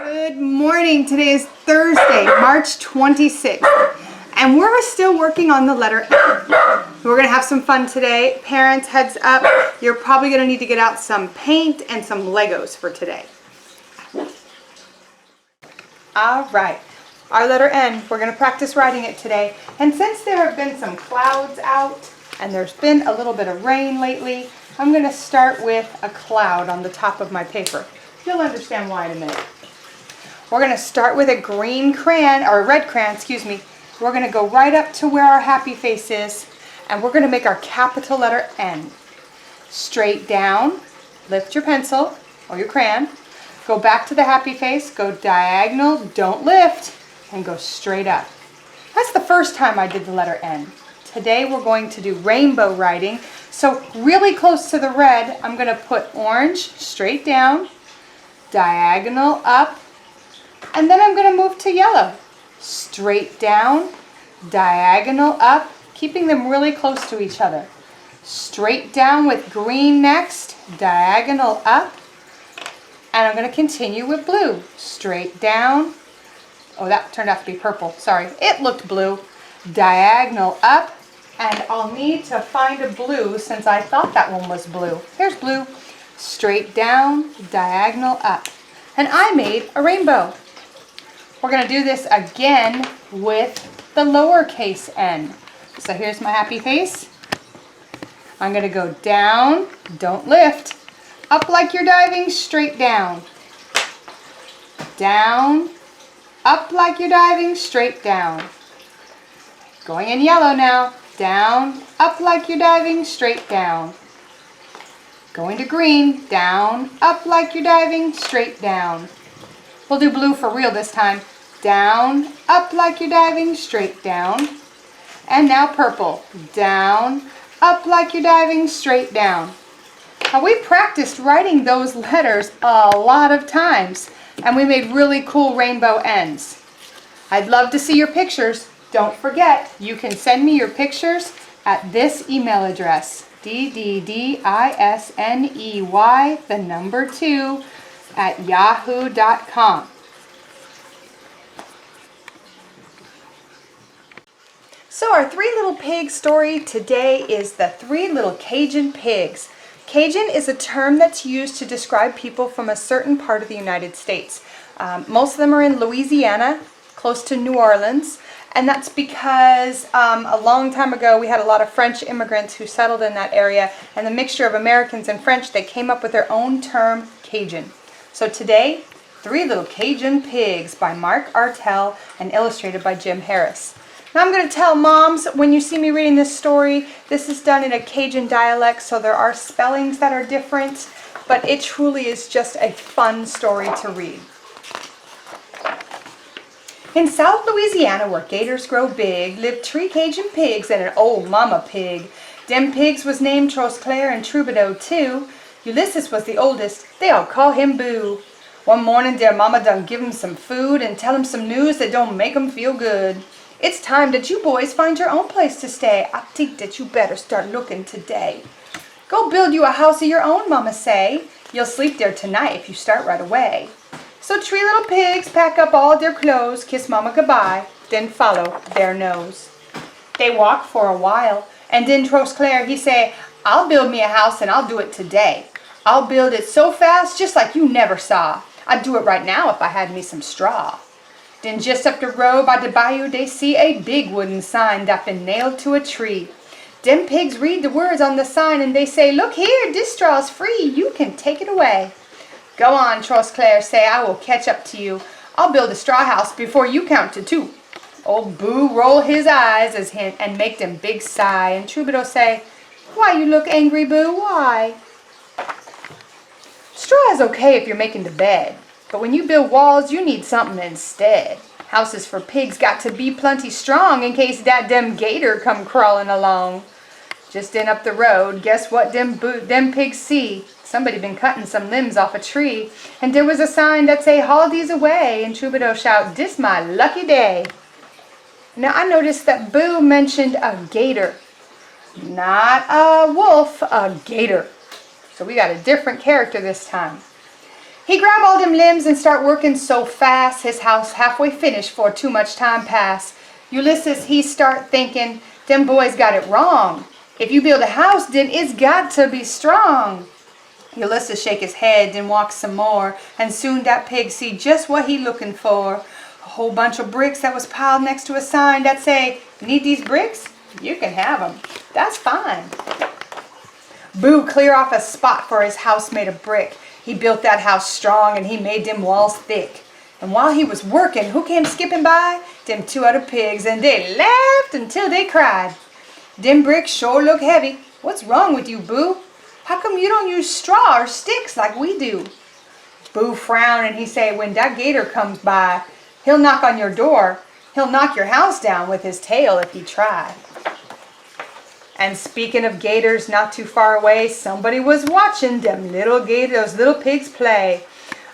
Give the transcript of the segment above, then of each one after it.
Good morning. Today is Thursday, March 26th, and we're still working on the letter N. We're going to have some fun today. Parents, heads up, you're probably going to need to get out some paint and some Legos for today. All right, our letter N, we're going to practice writing it today. And since there have been some clouds out and there's been a little bit of rain lately, I'm going to start with a cloud on the top of my paper. You'll understand why in a minute. We're going to start with a green crayon, or a red crayon, excuse me. We're going to go right up to where our happy face is, and we're going to make our capital letter N. Straight down, lift your pencil or your crayon, go back to the happy face, go diagonal, don't lift, and go straight up. That's the first time I did the letter N. Today we're going to do rainbow writing. So really close to the red, I'm going to put orange, straight down, diagonal up, and then I'm going to move to yellow. Straight down, diagonal up, keeping them really close to each other. Straight down with green next, diagonal up, and I'm going to continue with blue. Straight down, oh that turned out to be purple, sorry, it looked blue. Diagonal up, and I'll need to find a blue since I thought that one was blue. Here's blue. Straight down, diagonal up. And I made a rainbow. We're going to do this again with the lowercase n. So here's my happy face. I'm going to go down, don't lift, up like you're diving, straight down. Down, up like you're diving, straight down. Going in yellow now. Down, up like you're diving, straight down. Going to green, down, up like you're diving, straight down. We'll do blue for real this time. Down, up like you're diving, straight down. And now purple. Down, up like you're diving, straight down. Now we practiced writing those letters a lot of times, and we made really cool rainbow ends. I'd love to see your pictures. Don't forget, you can send me your pictures at this email address, ddisney2@yahoo.com. So our Three Little Pigs story today is the Three Little Cajun Pigs. Cajun is a term that's used to describe people from a certain part of the United States. Most of them are in Louisiana, close to New Orleans. And that's because a long time ago we had a lot of French immigrants who settled in that area, and the mixture of Americans and French, they came up with their own term, Cajun. So today, Three Little Cajun Pigs by Mark Artell and illustrated by Jim Harris. Now I'm going to tell moms, when you see me reading this story, this is done in a Cajun dialect, so there are spellings that are different, but it truly is just a fun story to read. In South Louisiana, where gators grow big, lived 3 Cajun pigs and an old mama pig. Dem pigs was named Trosclair and Troubadour too. Ulysses was the oldest, they all call him Boo. One morning their mama done give him some food and tell him some news that don't make him feel good. It's time that you boys find your own place to stay. I think that you better start looking today. Go build you a house of your own, mama say. You'll sleep there tonight if you start right away. So 3 little pigs pack up all their clothes, kiss mama goodbye, then follow their nose. They walk for a while, and then Trosclair, he say, I'll build me a house and I'll do it today. I'll build it so fast, just like you never saw. I'd do it right now if I had me some straw. Then just up the road by the bayou, they see a big wooden sign that been nailed to a tree. Them pigs read the words on the sign and they say, look here, this straw's free, you can take it away. Go on, Trosclair say, I will catch up to you. I'll build a straw house before you count to 2. Old Boo roll his eyes and make them big sigh. And Troubadour say, why you look angry, Boo, why? Straw is okay if you're making the bed, but when you build walls, you need something instead. Houses for pigs got to be plenty strong in case that dem gator come crawling along. Just in up the road, guess what dem pigs see? Somebody been cutting some limbs off a tree, and there was a sign that say, haul these away, and Troubadour shout, this my lucky day. Now I noticed that Boo mentioned a gator, not a wolf, a gator. So we got a different character this time. He grab all them limbs and start working so fast, his house halfway finished for too much time pass. Ulysses, he start thinking, them boys got it wrong. If you build a house, then it's got to be strong. Ulysses shake his head, then walk some more, and soon that pig see just what he looking for. A whole bunch of bricks that was piled next to a sign that say, need these bricks? You can have them. That's fine. Boo clear off a spot for his house made of brick. He built that house strong and he made them walls thick. And while he was working, who came skipping by? Them two other pigs, and they laughed until they cried. Them bricks sure look heavy. What's wrong with you, Boo? How come you don't use straw or sticks like we do? Boo frowned and he say, when that gator comes by, he'll knock on your door. He'll knock your house down with his tail if he try. And speaking of gators, not too far away, somebody was watching them those little pigs play.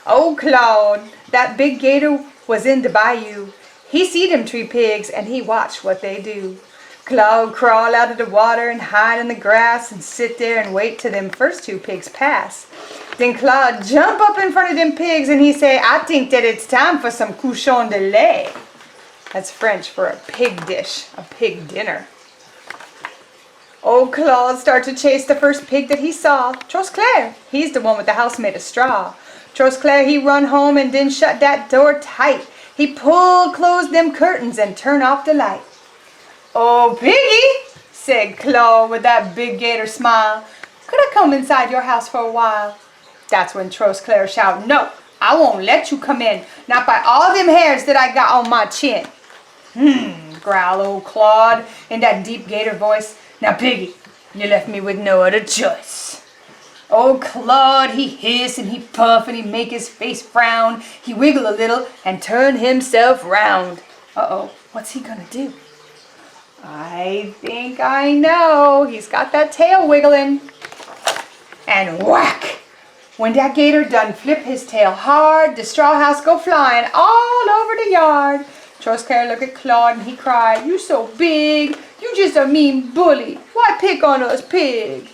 Oh, Claude, that big gator was in the bayou. He see them three pigs and he watched what they do. Claude crawl out of the water and hide in the grass and sit there and wait till them first two pigs pass. Then Claude jump up in front of them pigs and he say, I think that it's time for some cochon de lait. That's French for a pig dish, a pig dinner. Old Claude start to chase the first pig that he saw. Trosclair, he's the one with the house made of straw. Trosclair, he run home and then shut that door tight. He closed them curtains and turn off the light. Oh, piggy, said Claude with that big gator smile. Could I come inside your house for a while? That's when Trosclair shout, no, I won't let you come in. Not by all them hairs that I got on my chin. Growl old Claude in that deep gator voice. Now, piggy, you left me with no other choice. Old Claude, he hiss and he puff and he make his face frown. He wiggle a little and turn himself round. Uh-oh, what's he gonna do? I think I know. He's got that tail wiggling. And whack! When that gator done flip his tail hard, the straw house go flying all over the yard. Trosclair look at Claude and he cry, you so big, you just a mean bully. Why pick on us, pig?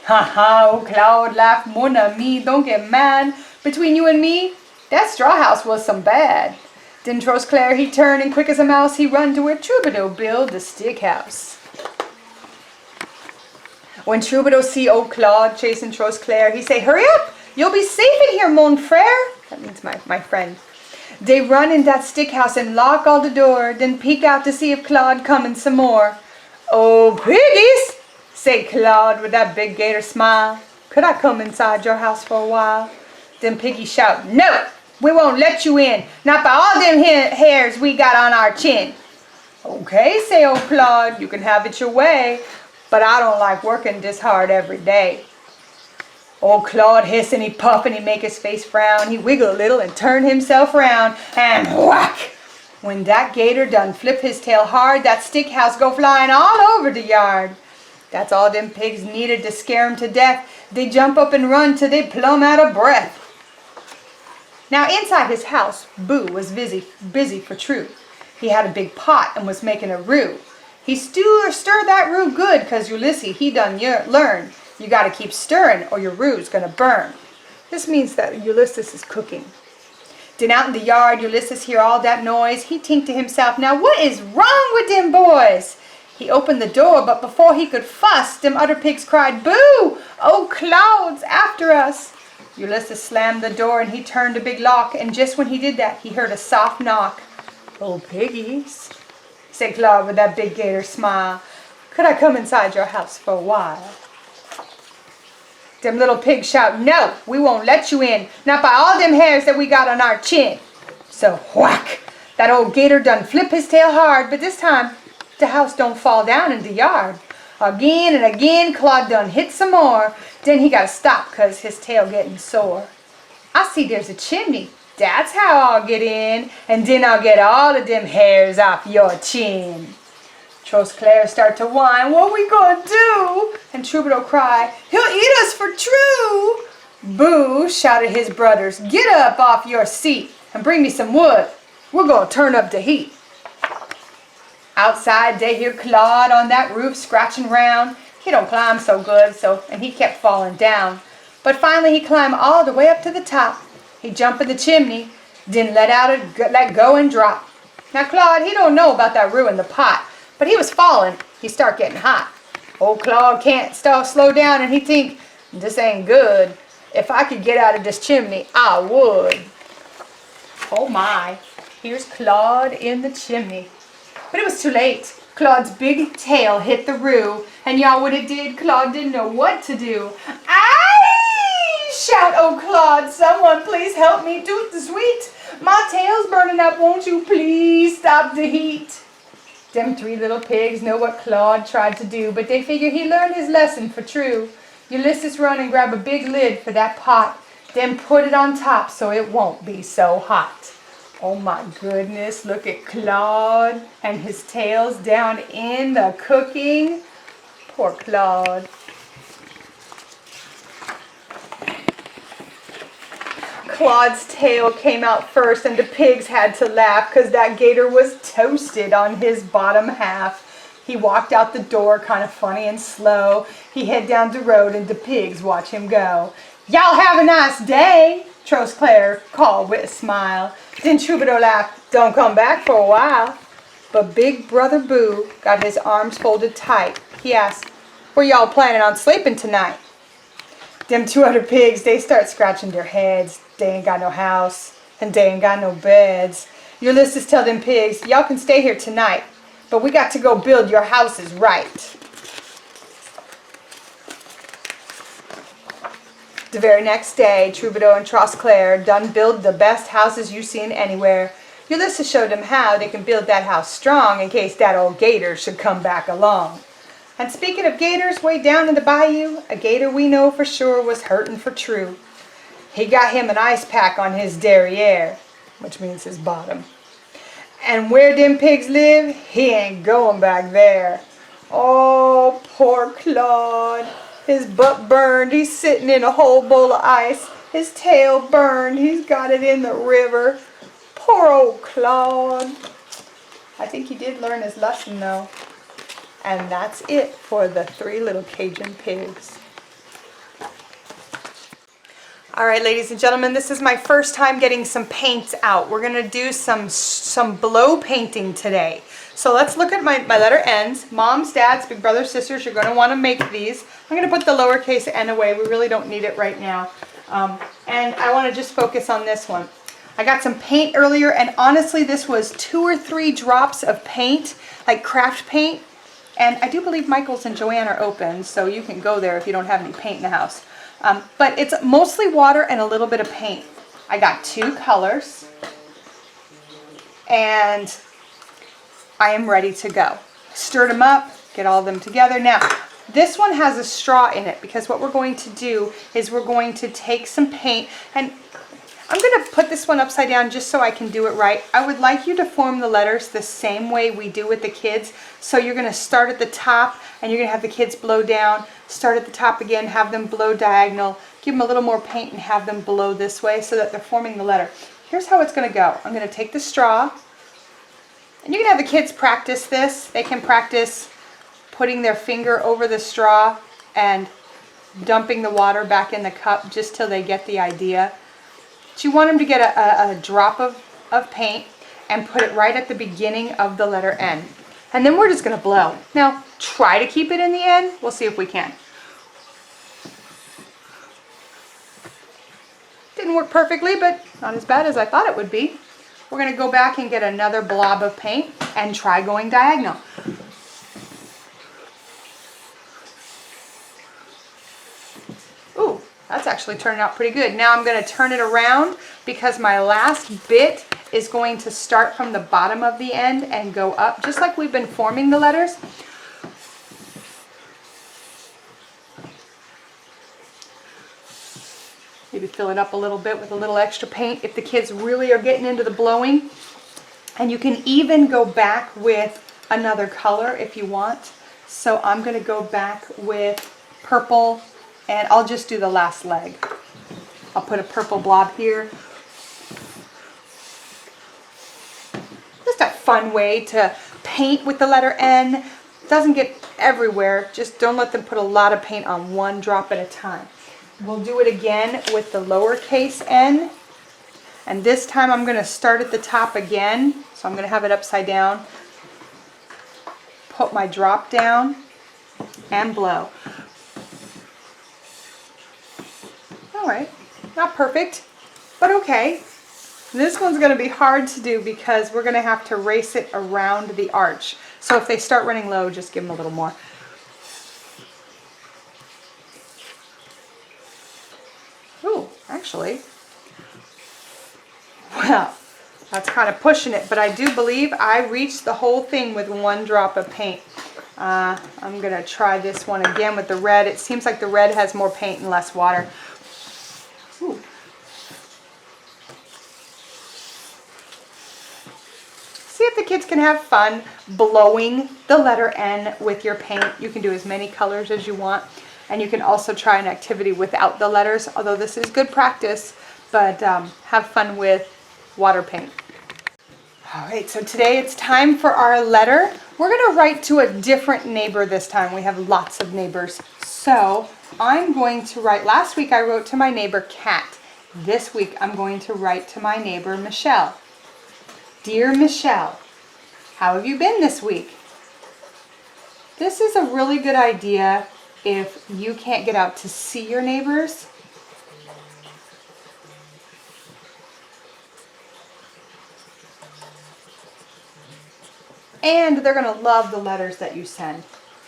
Ha ha, old Claude laughed, mon ami, don't get mad. Between you and me, that straw house was some bad. Then Trosclair he turned and quick as a mouse he run to where Troubadour build the stick house. When Troubadour see old Claude chasing Trosclair, he say, hurry up, you'll be safe in here, mon frere. That means my friend. They run in that stick house and lock all the door, then peek out to see if Claude coming some more. Oh, piggies, say Claude with that big gator smile. Could I come inside your house for a while? Then Piggy shout, no, we won't let you in. Not by all them hairs we got on our chin. Okay, say old Claude, you can have it your way, but I don't like working this hard every day. Old Claude hiss and he puff and he make his face frown. He wiggle a little and turn himself round and whack! When that gator done flip his tail hard, that stick house go flying all over the yard. That's all them pigs needed to scare 'em to death. They jump up and run till they plumb out of breath. Now inside his house, Boo was busy for true. He had a big pot and was making a roux. He stirred that roux good, 'cause Ulysses, he done learn. You gotta keep stirring or your roux's gonna burn. This means that Ulysses is cooking. Then out in the yard, Ulysses hear all that noise. He think to himself, now what is wrong with them boys? He opened the door, but before he could fuss, them other pigs cried, boo! Oh, Claude's after us! Ulysses slammed the door and he turned a big lock, and just when he did that, he heard a soft knock. Oh, piggies, said Claude with that big gator smile. Could I come inside your house for a while? Them little pigs shout, no, we won't let you in. Not by all them hairs that we got on our chin. So whack! That old gator done flip his tail hard, but this time the house don't fall down in the yard. Again and again, Claude done hit some more. Then he gotta stop 'cause his tail getting sore. I see there's a chimney. That's how I'll get in, and then I'll get all of them hairs off your chin. Trosclair start to whine, what we gonna do? And Troubadour cry, he'll eat us for true. Boo, shouted his brothers, get up off your seat and bring me some wood. We're gonna turn up the heat. Outside they hear Claude on that roof scratching round. He don't climb so good, and he kept falling down. But finally he climbed all the way up to the top. He jump in the chimney, then let go and drop. Now Claude, he don't know about that ruin the pot, but he was falling. He start getting hot. Old Claude can't slow down, and he think, this ain't good. If I could get out of this chimney, I would. Oh my, here's Claude in the chimney. But it was too late. Claude's big tail hit the roof, and y'all what it did? Claude didn't know what to do. Aye! Shout, oh Claude, someone please help me toot the sweet. My tail's burning up, won't you please stop the heat? Them three little pigs know what Claude tried to do, but they figure he learned his lesson for true. Ulysses run and grab a big lid for that pot, then put it on top so it won't be so hot. Oh my goodness, look at Claude, and his tail's down in the cooking. Poor Claude. Claude's tail came out first, and the pigs had to laugh because that gator was toasted on his bottom half. He walked out the door kind of funny and slow. He head down the road, and the pigs watch him go. Y'all have a nice day, Trosclair called with a smile. Then Troubadour laughed, don't come back for a while. But Big Brother Boo got his arms folded tight. He asked, where y'all planning on sleeping tonight? Them two other pigs, they start scratching their heads. They ain't got no house, and they ain't got no beds. Ulysses tell them pigs, y'all can stay here tonight, but we got to go build your houses right. The very next day, Troubadour and Trosclair done build the best houses you seen anywhere. Ulysses showed them how they can build that house strong in case that old gator should come back along. And speaking of gators, way down in the bayou, a gator we know for sure was hurting for true. He got him an ice pack on his derriere, which means his bottom. And where them pigs live, he ain't going back there. Oh, poor Claude. His butt burned. He's sitting in a whole bowl of ice. His tail burned. He's got it in the river. Poor old Claude. I think he did learn his lesson though. And that's it for the three little Cajun pigs. All right, ladies and gentlemen, this is my first time getting some paints out. We're gonna do some blow painting today. So let's look at my letter N's. Moms, dads, big brothers, sisters, you're gonna wanna make these. I'm gonna put the lowercase n away. We really don't need it right now. And I wanna just focus on this one. I got some paint earlier, and honestly, this was 2 or 3 drops of paint, like craft paint. And I do believe Michael's and Joann are open, so you can go there if you don't have any paint in the house. But it's mostly water and a little bit of paint. I got 2 colors, and I am ready to go. Stirred them up, get all of them together. Now, this one has a straw in it because what we're going to do is we're going to take some paint, and I'm going to put this one upside down just so I can do it right. I would like you to form the letters the same way we do with the kids. So you're going to start at the top, and you're going to have the kids blow down, start at the top again, have them blow diagonal, give them a little more paint and have them blow this way so that they're forming the letter. Here's how it's going to go. I'm going to take the straw, and you can have the kids practice this. They can practice putting their finger over the straw and dumping the water back in the cup just till they get the idea. But you want them to get a drop of paint and put it right at the beginning of the letter N. And then we're just going to blow. Now, try to keep it in the N. We'll see if we can. Didn't work perfectly, but not as bad as I thought it would be. We're going to go back and get another blob of paint and try going diagonal. Ooh, that's actually turning out pretty good. Now I'm going to turn it around because my last bit is going to start from the bottom of the end and go up, just like we've been forming the letters. Maybe fill it up a little bit with a little extra paint if the kids really are getting into the blowing. And you can even go back with another color if you want. So I'm going to go back with purple, and I'll just do the last leg. I'll put a purple blob here. Just a fun way to paint with the letter N. Doesn't get everywhere. Just don't let them put a lot of paint on one drop at a time. We'll do it again with the lowercase n. And this time I'm going to start at the top again. So I'm going to have it upside down. Put my drop down and blow. All right, not perfect, but okay. This one's going to be hard to do because we're going to have to race it around the arch. So if they start running low, just give them a little more. Ooh, actually, well, that's kind of pushing it, but I do believe I reached the whole thing with one drop of paint. I'm going to try this one again with the red. It seems like the red has more paint and less water. Ooh. See if the kids can have fun blowing the letter N with your paint. You can do as many colors as you want. And you can also try an activity without the letters, although this is good practice, but have fun with water paint. All right, so today it's time for our letter. We're going to write to a different neighbor this time. We have lots of neighbors. So I'm going to write, last week I wrote to my neighbor Kat. This week I'm going to write to my neighbor Michelle. Dear Michelle, how have you been this week? This is a really good idea if you can't get out to see your neighbors. And they're going to love the letters that you send.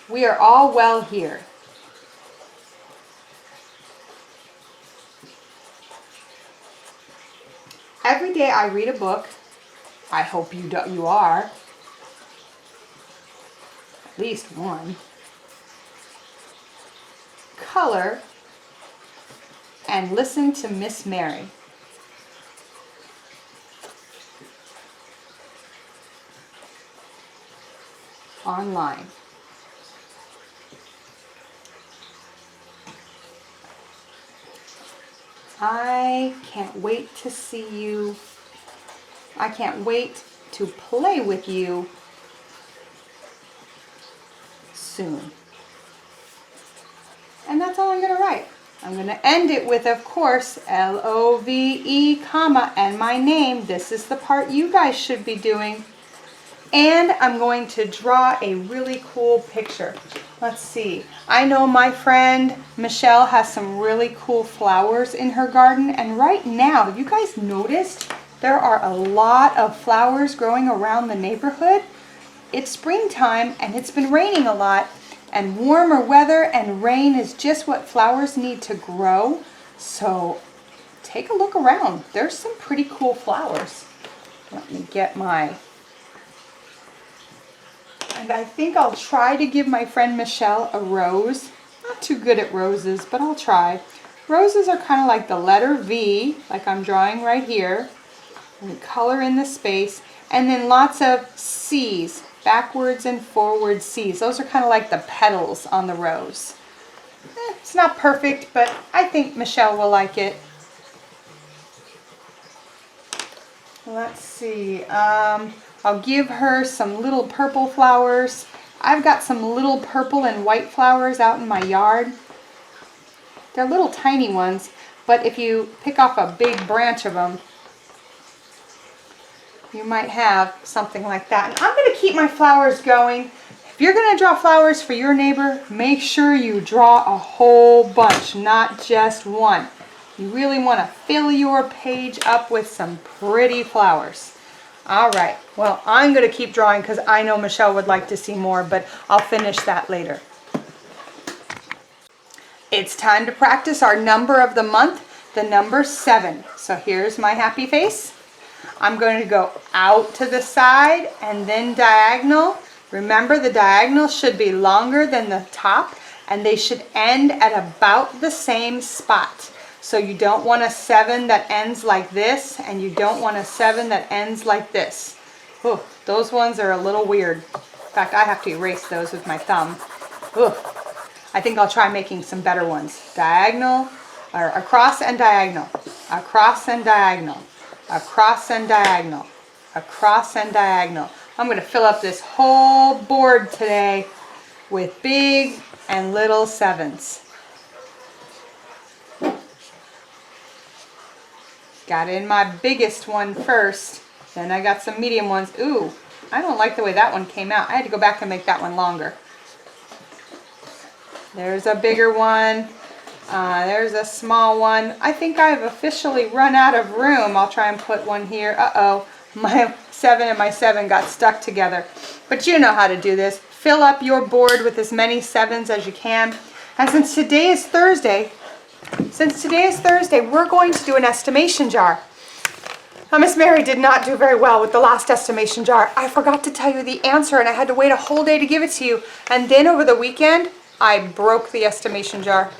We are all well here. Every day I read a book. I hope you are. At least one. Color and listen to Miss Mary. Online. I can't wait to see you. I can't wait to play with you soon. And that's all I'm going to write. I'm going to end it with, of course, L-O-V-E, comma, and my name. This is the part you guys should be doing. And I'm going to draw a really cool picture. Let's see. I know my friend Michelle has some really cool flowers in her garden. And right now, have you guys noticed there are a lot of flowers growing around the neighborhood? It's springtime and it's been raining a lot. And warmer weather and rain is just what flowers need to grow. So take a look around. There's some pretty cool flowers. Let me get my... And I think I'll try to give my friend Michelle a rose. Not too good at roses, but I'll try. Roses are kind of like the letter V, like I'm drawing right here. And color in the space. And then lots of C's, backwards and forward C's. Those are kind of like the petals on the rose. It's not perfect, but I think Michelle will like it. Let's see. I'll give her some little purple flowers. I've got some little purple and white flowers out in my yard. They're little tiny ones, but if you pick off a big branch of them, you might have something like that. And I'm going to keep my flowers going. If you're going to draw flowers for your neighbor, make sure you draw a whole bunch, not just one. You really want to fill your page up with some pretty flowers. All right, well, I'm going to keep drawing because I know Michelle would like to see more, but I'll finish that later. It's time to practice our number of the month, the number 7. So here's my happy face. I'm going to go out to the side and then diagonal. Remember, the diagonal should be longer than the top, and they should end at about the same spot. So you don't want a 7 that ends like this, and you don't want a 7 that ends like this. Ooh, those ones are a little weird. In fact, I have to erase those with my thumb. Ooh, I think I'll try making some better ones. Diagonal, or across and diagonal, across and diagonal, across and diagonal, across and diagonal. I'm going to fill up this whole board today with big and little 7s. Got in my biggest one first. Then I got some medium ones. Ooh, I don't like the way that one came out. I had to go back and make that one longer. There's a bigger one. There's a small one. I think I've officially run out of room. I'll try and put one here. Uh-oh, my 7 and my 7 got stuck together. But you know how to do this. Fill up your board with as many 7s as you can. And since today is Thursday, we're going to do an estimation jar. Now, Miss Mary did not do very well with the last estimation jar. I forgot to tell you the answer, and I had to wait a whole day to give it to you. And then over the weekend, I broke the estimation jar.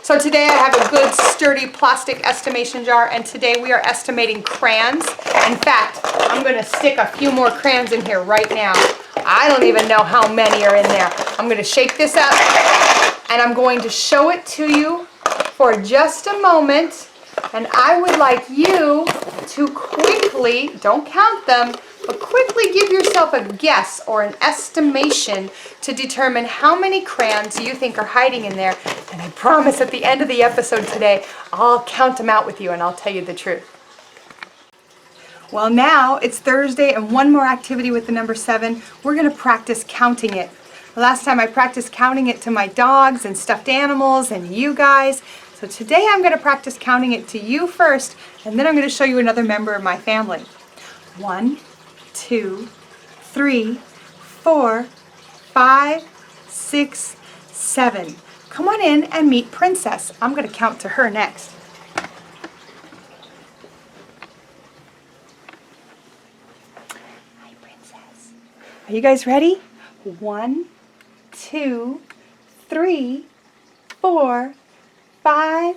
So today I have a good sturdy plastic estimation jar, and today we are estimating crayons. In fact, I'm going to stick a few more crayons in here right now. I don't even know how many are in there. I'm going to shake this up, and I'm going to show it to you for just a moment. And I would like you to quickly, don't count them, but quickly give yourself a guess or an estimation to determine how many crayons you think are hiding in there. And I promise at the end of the episode today, I'll count them out with you and I'll tell you the truth. Well, now it's Thursday and one more activity with the number 7. We're going to practice counting it. Last time I practiced counting it to my dogs and stuffed animals and you guys. So today I'm going to practice counting it to you first, and then I'm going to show you another member of my family. 1, 2, 3, 4, 5, 6, 7. Come on in and meet Princess. I'm going to count to her next. Hi, Princess. Are you guys ready? 1, 2, 3, 4, 5,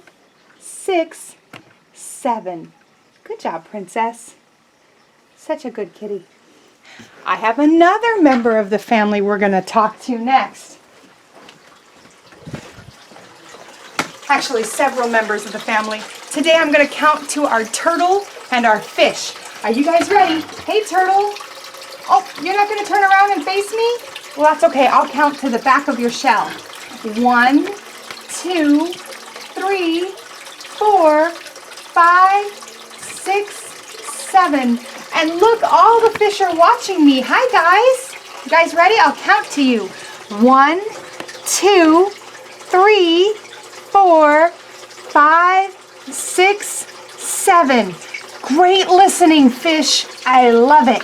6, 7. Good job, Princess. Such a good kitty. I have another member of the family we're going to talk to next. Actually, several members of the family. Today I'm going to count to our turtle and our fish. Are you guys ready? Hey, turtle. Oh, you're not going to turn around and face me? Well, that's okay. I'll count to the back of your shell. 1, 2, 3, 4, 5, 6, 7. And look, all the fish are watching me. Hi, guys. You guys ready? I'll count to you. 1, 2, 3, 4, 5, 6, 7. Great listening, fish. I love it.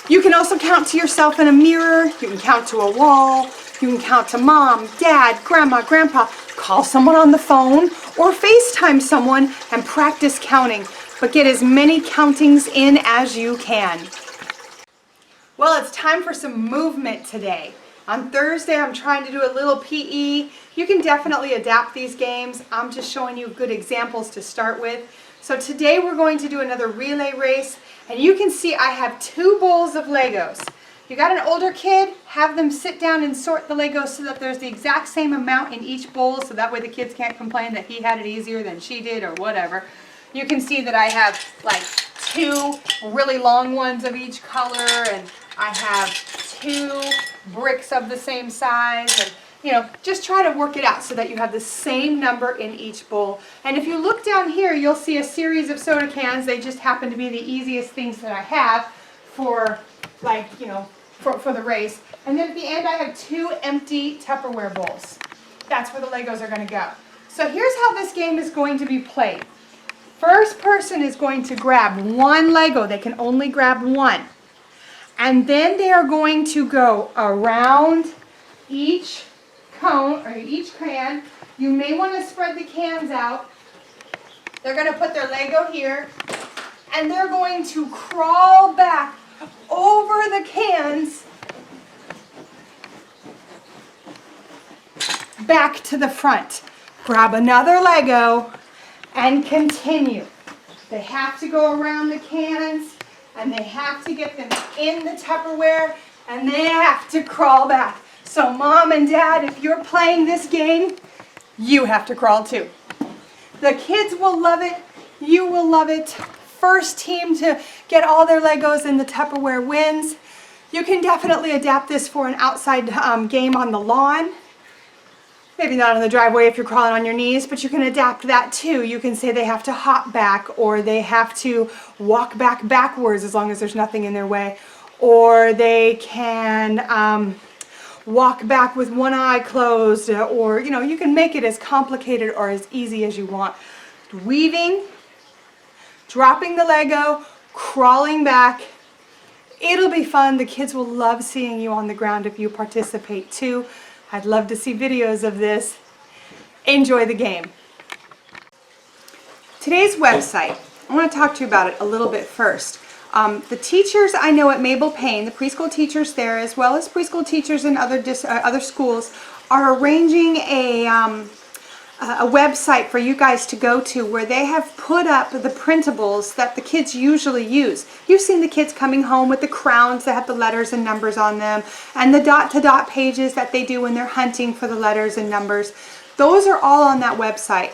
You can also count to yourself in a mirror. You can count to a wall. You can count to mom, dad, grandma, grandpa. Call someone on the phone or FaceTime someone and practice counting. But get as many countings in as you can. Well, it's time for some movement today. On Thursday, I'm trying to do a little PE. You can definitely adapt these games. I'm just showing you good examples to start with. So today we're going to do another relay race. And you can see I have 2 bowls of Legos. You got an older kid, have them sit down and sort the Legos so that there's the exact same amount in each bowl, so that way the kids can't complain that he had it easier than she did or whatever. You can see that I have like 2 really long ones of each color, and I have 2 bricks of the same size, and you know, just try to work it out so that you have the same number in each bowl. And if you look down here, you'll see a series of soda cans. They just happen to be the easiest things that I have for, like, you know, for the race. And then at the end I have 2 empty Tupperware bowls. That's where the Legos are going to go. So here's how this game is going to be played. First person is going to grab 1 Lego. They can only grab 1. And then they are going to go around each cone or each crayon. You may want to spread the cans out. They're going to put their Lego here. And they're going to crawl back over the cans back to the front. Grab another Lego and continue. They have to go around the cans and they have to get them in the Tupperware and they have to crawl back. So mom and dad, if you're playing this game, you have to crawl too. The kids will love it. You will love it. First team to get all their Legos in the Tupperware wins. You can definitely adapt this for an outside game on the lawn. Maybe not on the driveway if you're crawling on your knees, but you can adapt that too. You can say they have to hop back, or they have to walk back backwards as long as there's nothing in their way. Or they can walk back with one eye closed, or you can make it as complicated or as easy as you want. Weaving, dropping the Lego, crawling back. It'll be fun. The kids will love seeing you on the ground if you participate too. I'd love to see videos of this. Enjoy the game. Today's website, I want to talk to you about it a little bit first. The teachers I know at Mabel Payne, the preschool teachers there, as well as preschool teachers in other schools, are arranging a website for you guys to go to where they have put up the printables that the kids usually use. You've seen the kids coming home with the crowns that have the letters and numbers on them, and the dot-to-dot pages that they do when they're hunting for the letters and numbers. Those are all on that website.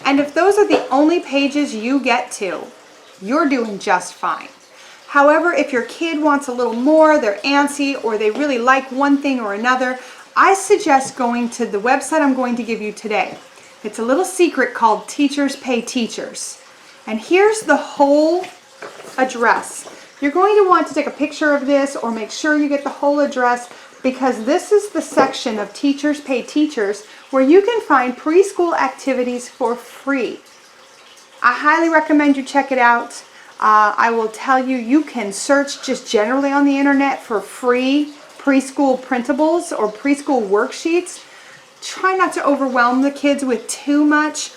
And if those are the only pages you get to, you're doing just fine. However, if your kid wants a little more, they're antsy, or they really like one thing or another, I suggest going to the website I'm going to give you today. It's a little secret called Teachers Pay Teachers. And here's the whole address. You're going to want to take a picture of this or make sure you get the whole address, because this is the section of Teachers Pay Teachers where you can find preschool activities for free. I highly recommend you check it out. I will tell you, you can search just generally on the internet for free preschool printables or preschool worksheets. Try not to overwhelm the kids with too much,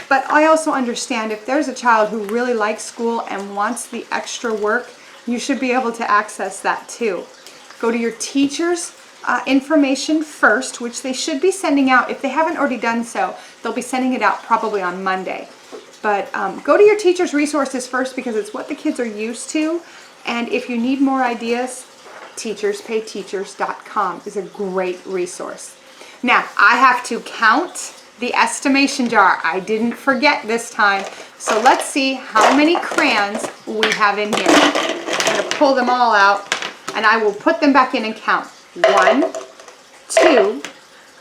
but I also understand if there's a child who really likes school and wants the extra work, you should be able to access that too. Go to your teacher's information first, which they should be sending out. If they haven't already done so, they'll be sending it out probably on Monday. But go to your teacher's resources first, because it's what the kids are used to. And if you need more ideas, teacherspayteachers.com is a great resource. Now, I have to count the estimation jar. I didn't forget this time. So let's see how many crayons we have in here. I'm going to pull them all out, and I will put them back in and count. 1, 2,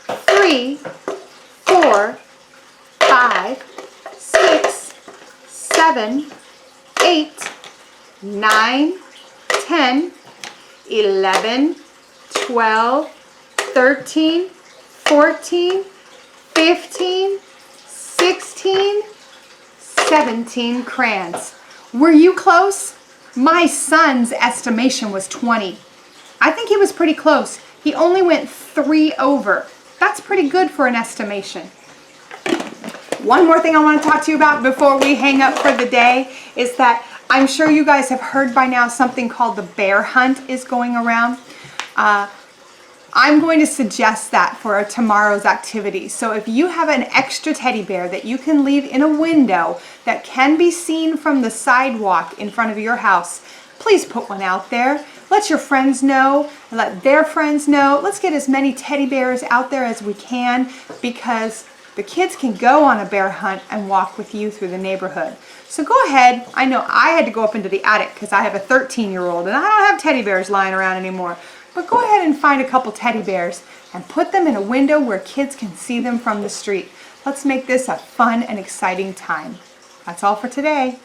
3, 4, 5, 6, 7, 8, 9, 10, 11, 12, 13, 14, 15, 16, 17 crayons. Were you close? My son's estimation was 20. I think he was pretty close. He only went 3 over. That's pretty good for an estimation. One more thing I want to talk to you about before we hang up for the day is that I'm sure you guys have heard by now something called the bear hunt is going around. I'm going to suggest that for tomorrow's activity. So if you have an extra teddy bear that you can leave in a window that can be seen from the sidewalk in front of your house, please put one out there. Let your friends know, and let their friends know. Let's get as many teddy bears out there as we can, because the kids can go on a bear hunt and walk with you through the neighborhood. So go ahead. I know I had to go up into the attic because I have a 13-year-old and I don't have teddy bears lying around anymore. But go ahead and find a couple teddy bears and put them in a window where kids can see them from the street. Let's make this a fun and exciting time. That's all for today.